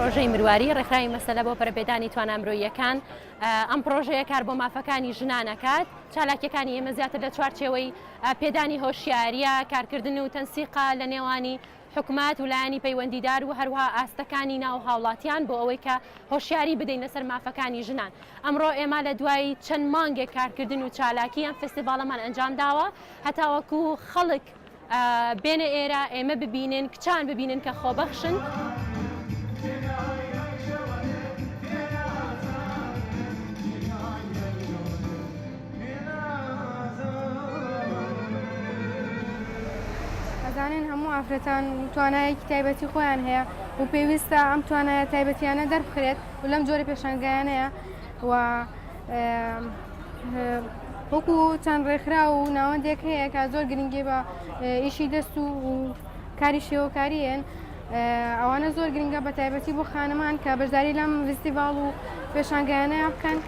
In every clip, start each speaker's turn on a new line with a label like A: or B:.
A: ڕۆژەی مرواری ڕێکخراوی مەسەلە بۆ پەرەپێدانی توانە ئەمرۆییەکان ئەم پرۆژەیە کار بۆ مافەکانی ژنانەکات چالاکیەکانی ئێمە زیاتر لە چوارچێوەی پێدانی هۆشیاریە کارکردن و تەنسیقا لە نێوانی حکومات و لایەنی پەیوەندیدار و هەروەها ئاستەکانی ناو هاوڵاتیان بۆ ئەوەی کە هۆشیاری بدەین لەسەر مافەکانی ژنان. ئەمڕۆ ئێمە لە دوای چەند مانگێک کارکردن و چالاکی ئەم فستیڤاڵەمان ئەنجام داوە هەتاوەکو خەڵک بێنە ئێرە ئێمە ببینن کچان ببینن کە خۆبەخشن.
B: ئەزانن هەموو ئافرەتان توانایەکی تایبەتی خۆیان هەیە و پێویستە ئەم توانایە تایبەتیانە دەربخرێت و لەم جۆرە پێشانگایانەیە و وەکو چەند ڕێکخرا و ناوەندێک هەیە کە زۆر گرنگی بە ئیشی دەست و کاری شێوەکاریێن ئەوانە زۆر گرنگە بە تایبەتی بۆ خانمان کە بەشداری لەم فستیڤاڵ و پێشانگایانەیە بکەن.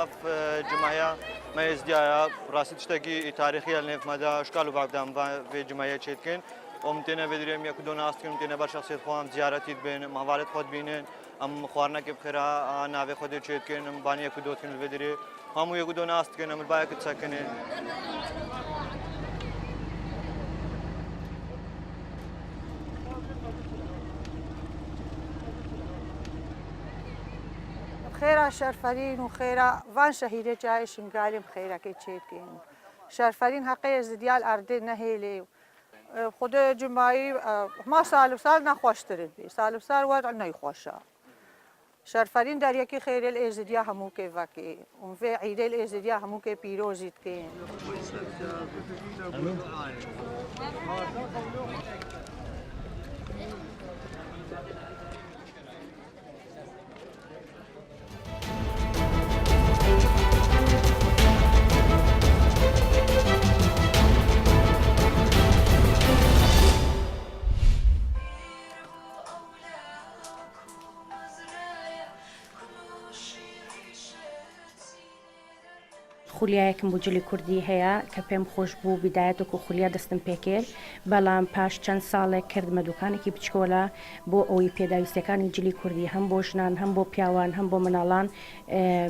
C: اف جمعيه ما يزديا راسي تشتكي تاريخيا لنفمدا اشكال وبعدم في جمعيه تشتكن ومتنا بدريم يكدون استكم متنا بر شخصيت خوام زيارتي بين مهوارت خود بينن ام خوارنا كيف خيرا ناوي خود تشتكن باني يكدوتن بدري هم يكدون استكن ام بايك تسكنن
D: خيرا شرفرين وخيرا وان شهيدة جاي شنقالم خيرا كي تشيكين شرفرين حقيقة زديال أرضي نهيلي خود جمعي ما سال نخوشترين بي سال وضع نيخوشا شرفرين در يكي خير الازديا همو كي وكي وفي عيد الازديا همو كي بيروزيت كين
E: خولیایەکم بۆ جلی کوردی هەیە کە پێم خۆش بوو بیدایەتێک و خولیا دەستم پێکرد بەڵام پاش چەند ساڵێک کردمە دوکانێکی بچکۆلە بۆ ئەوەی پێداویستەکانی جلی کوردی هەم بۆ ژنان هەم بۆ پیاوان هەم بۆ مناڵان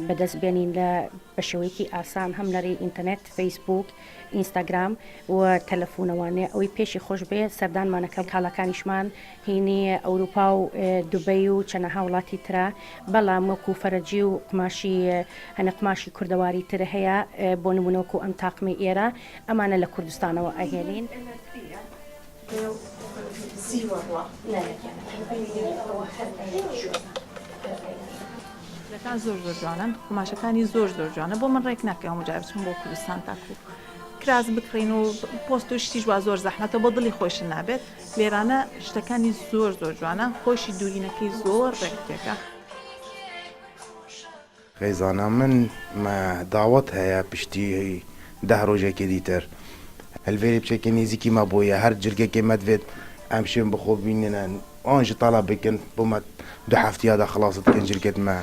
E: بەدەستبێنین لە بە شێوەیەکی ئاسان هەم لەرەی ئینتەرنێت فەیسبوک ئینستاگرام و تەلەفۆنەوانێ ئەوەی پێشی خۆش بێ سەردانمانەکە کاڵەکانیشمان هینی ئەوروپا و دوبەی و چەنەها وڵاتی ترە بەڵام وەکو فەرەجی و قماشی هەنە قماشی کوردەواری تر هەیە بۆ نمونەوەکو ئەم تاقمی ئێرە ئەمانە لە کوردستانەوە ئەهێنین.
F: لەکان زۆر جوانن قماشەکانی زۆر جوانە بۆ من ڕێک ناکەم هەموو بچم بۆ کوردستان تاکو کراس بکڕین و پۆست و شتیش وا زۆر زەحمەتە بۆ دڵی خۆشن نابێت لێرانە شتەکانی زۆر جوانە خۆشی دوورینەکەی زۆر ڕێکتێکە.
G: خێزانە من داوەت هەیە پشتی 10 ڕۆژێکی دیتر هەلوێری بچێکی نێزیکی ما بۆیە هەر جرگێکی مەدوێت ئەم شێن بخۆ بینێنن ئەوانژی تاڵا بکەن بۆ مە 2 هەفتەیەدا خلاصت بکەن جرگێت مە